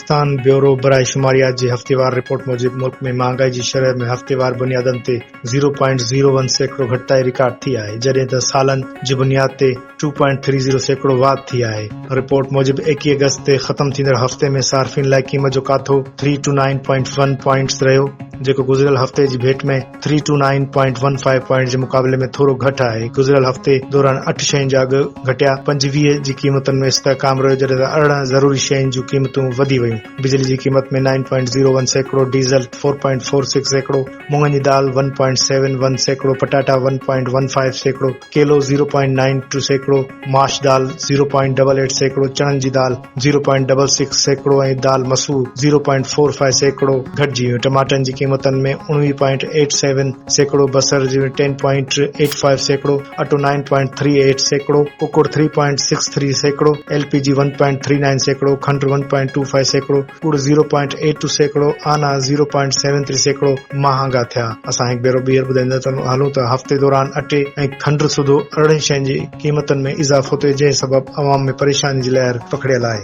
Pakistan bureau बराए शुमारियात जी हफ्तेवार report मूजिब मुल्क में महंगाई जी शरह में हफ्तेवार बुनियादन ते 0.01 सैकड़ो घटताई रिकॉर्ड थी आहे, जॾहिं त सालन जी बुनियाद ते 2.30 सैकड़ो वाध थी आहे। रिपोर्ट मूजिब 21 अगस्त ते ख़त्म थींदड़ हफ़्ते में सार्फिन लाइ क़ीमत जो काथो 329.1 पॉइंट्स रहियो, जेको गुज़िरियल हफ़्ते जी भेट में 329.15 पॉइंट जे मुक़ाबले में थोरो घटि आहे। गुज़िरियल हफ़्ते दौरान 8 शयुनि जा अघ घटिया, 25 जी क़ीमतुनि में इस्तेहकाम रहियो, जॾहिं त 18 ज़रूरी शयुनि जूं क़ीमतूं वधी वयूं। बिजली जी क़ीमत में 9.01 सैकड़ो, डीज़ल 4.46 सैकड़ो, मुङनि जी दाल 1.71 सैकड़ो, पटाटा 1.15 सैकड़ो, केलो 0.92 सैकड़ो, माश दाल 0.88 सैकड़ो, चणनि जी दाल 0.66 सैकड़ो ऐं दाल मसूर 0.45 सैकड़ो घटिजी वियूं। टमाटनि जी क़ीमतनि में 19.87 सैकड़ो, बसर जी 10.85 सैकड़ो, अटो 9.38 सैकड़ो, कुकुड़ 3.63 सैकड़ो, LPG 1.39 सैकड़ो, खंड 1.25 सैकड़ो, गुड़ 0.82 सैकड़ो, आना 0.73 सैकड़ो महांगा थिया। असां हिकु भेरो ॿीहर ॿुधाईंदा हलूं त हफ़्ते दौरान अटे ऐं खंड सूधो 18 शयुनि जी क़ीमतुनि में इज़ाफ़ो थियो, जंहिं सबबु अवाम में परेशानी जी लहर पकड़ियल आहे।